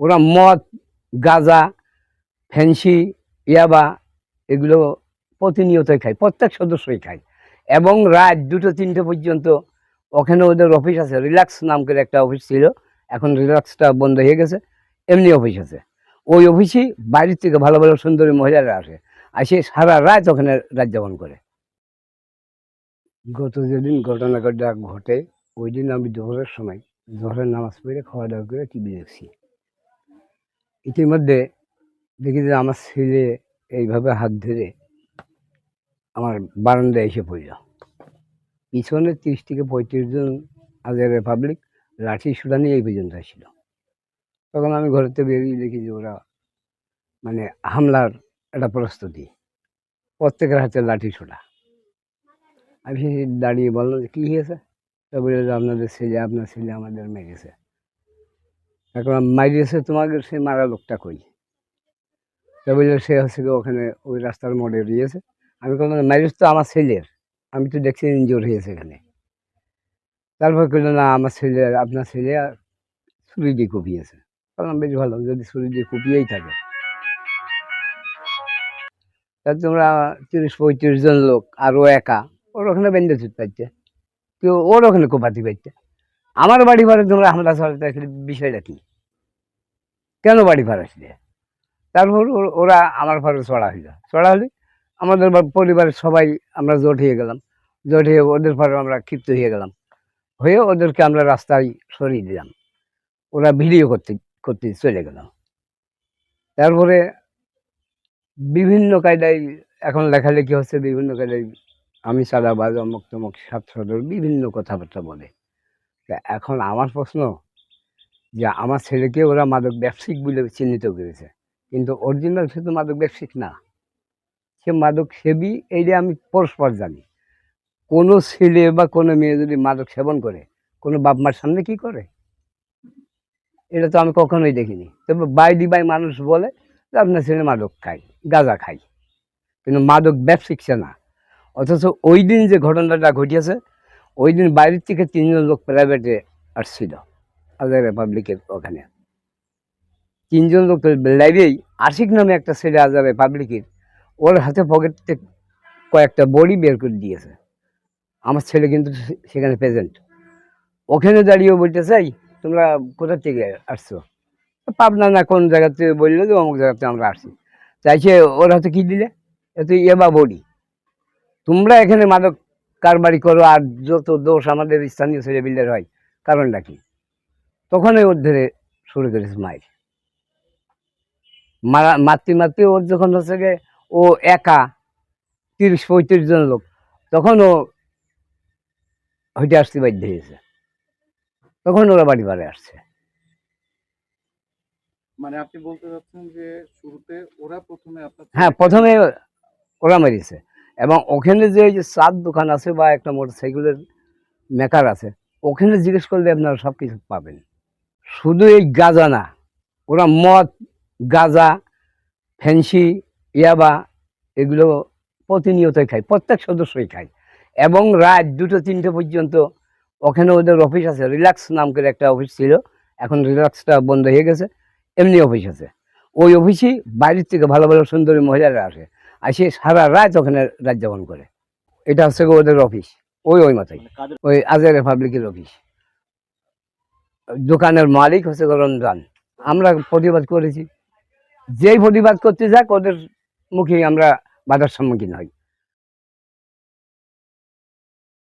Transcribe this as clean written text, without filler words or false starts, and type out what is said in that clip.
ওরা মদ, গাঁজা, ফ্যান্সি, ইয়াবা এগুলো প্রতিনিয়তই খায়, প্রত্যেক সদস্যই খায়। এবং রাত 2টা-3টে পর্যন্ত ওখানে ওদের অফিস আছে, রিল্যাক্স নাম করে একটা অফিস ছিল, এখন রিল্যাক্সটা বন্ধ হয়ে গেছে, এমনি অফিস আছে। ওই অফিসেই বাইরের থেকে ভালো ভালো সুন্দরী মহিলারা আসে সারা রাত ওখানে রাত যাপন করে। গত যেদিন ঘটনাটা ঘটে ওই দিন আমি দুপুরের সময় জোহরের নামাজ পড়ে খাওয়া দাওয়া করে টিভি দেখছি। ইতিমধ্যে দেখি যে আমার ছেলে এইভাবে হাত ধরে আমার বারান্দায় এসে পড়ল। পিছনে 30 থেকে 35 জন আজের পাবলিক লাঠি সুটা নিয়ে এই পর্যন্ত আসছিল। তখন আমি ঘরেতে বেরিয়ে দেখি যে ওরা মানে হামলার একটা প্রস্তুতি, প্রত্যেকের হাতে লাঠি সুটা। আমি দাঁড়িয়ে বললাম যে কী হয়েছে? তা বলল যে আপনার ছেলে আমাদের মেরেছে। এখন মারিয়েছে তোমাকে, সে মারা লোকটা কই? তা বলল সে হচ্ছে ওখানে ওই রাস্তার মোড়ে দিয়েছে। আমি বললাম মারিস তো আমার ছেলের, আমি তো দেখছি ইনজিওর হয়েছে এখানে। তারপর বললো না আপনার ছেলে ছুরি দিয়ে কুপিয়েছে। বললাম বেশ ভালো, যদি ছুরি দিয়ে কুপিয়েই থাকে তা তোমরা 30-35 জন লোক আর ও একা, ওর ওখানে বেঁধে ছুটতে পারছে, কেউ ওর ওখানে কোপাতে পারছে। আমার বাড়ি ভাড়া তোমরা হামলা চালাতে বিষয়টা কি? কেন বাড়ি ভাড়া আসলে? তারপর ওরা আমার ঘরে চড়া হলে আমাদের পরিবারের সবাই আমরা জোট হয়ে গেলাম। জোট হয়ে ওদের পরে আমরা ক্ষিপ্ত হয়ে গেলাম, হয়ে ওদেরকে আমরা রাস্তায় সরিয়ে দিলাম। ওরা ভিডিও করতে করতে চলে গেল। তারপরে বিভিন্ন কায়দায় এখন লেখালেখি হচ্ছে, বিভিন্ন কায়দায় আমি চাঁদাবাজ, অমুক তমুক, সদর বিভিন্ন কথাবার্তা বলে। তা এখন আমার প্রশ্ন যে আমার ছেলেকে ওরা মাদক ব্যবসায়িক বলে চিহ্নিত করেছে, কিন্তু অরিজিনাল সে তো মাদক ব্যবসায়িক না, সে মাদক সেবী। এইটা আমি পরস্পর জানি। কোনো ছেলে বা কোনো মেয়ে যদি মাদক সেবন করে, কোনো বাপ মার সামনে কি করে? এটা তো আমি কখনোই দেখিনি। তবে বাই মানুষ বলে যে আপনার ছেলে মাদক খায়, গাঁজা খায়, কিন্তু মাদক ব্যবসায়িক সে না। অথচ ওই দিন যে ঘটনাটা ঘটিয়েছে, ওই দিন বাইরের থেকে 3জন লোক প্রাইভেটে আসছিল আজাদ রিপাবলিকের ওখানে। 3জন লোক লাইভেই আশিক নামে একটা ছেলে আজাদ রিপাবলিকের, ওর হাতে পকেট থেকে কয়েকটা বড়ি বের করে দিয়েছে। আমার ছেলে কিন্তু সেখানে প্রেজেন্ট। ওখানে দাঁড়িয়ে বলতে চাই তোমরা কোথা থেকে আসছো? পাবনা না কোন জায়গাতে, বললো যে অমুক জায়গাতে আমরা আসছি। চাইছে ওর হাতে কি দিলে? এত বা বডি। তোমরা এখানে মাদক কারবারি করো আর যত দোষ আমাদের স্থানীয় ছেলেপিলের হয়, কারণটা কি? তখনই ওর ধরে শুরু করেছে মায়ের মারতে ওর যখন হচ্ছে গিয়ে ও একা 30-35 জন লোক, তখন ও হইতে আসতে বাধ্য হয়েছে, তখন ওরা বাড়ি বাড়ি আসছে। মানে আপনি বলতে চাচ্ছেন যে শুরুতে ওরা প্রথমে হ্যাঁ, প্রথমে ওরা মেরেছে। এবং ওখানে যে ওই যে চার দোকান আছে বা একটা মোটরসাইকেলের মেকার আছে, ওখানে জিজ্ঞেস করলে আপনারা সব কিছু পাবেন। শুধু এই গাঁজা না, ওরা মদ, গাঁজা, ফ্যান্সি, ইয়াবা এগুলো প্রতিনিয়তই খায়, প্রত্যেক সদস্যই খায়। এবং রাত 2টা-3টে পর্যন্ত ওখানে ওদের অফিস আছে, রিল্যাক্স নাম করে একটা অফিস ছিল, এখন রিল্যাক্সটা বন্ধ হয়ে গেছে, এমনি অফিস আছে। ওই অফিসেই বাইরের থেকে ভালো ভালো সুন্দরী মহিলারা আসে সারা রাত ওখানে রাত যাপন করে। এটা হচ্ছে ওদের অফিস, ওই মাথায় ওই আজাদ রিপাবলিকের অফিস। দোকানের মালিক হচ্ছে রমজান। আমরা প্রতিবাদ করেছি, যেই প্রতিবাদ করতে যাক ওদের মুখে আমরা বাধার সম্মুখীন হই।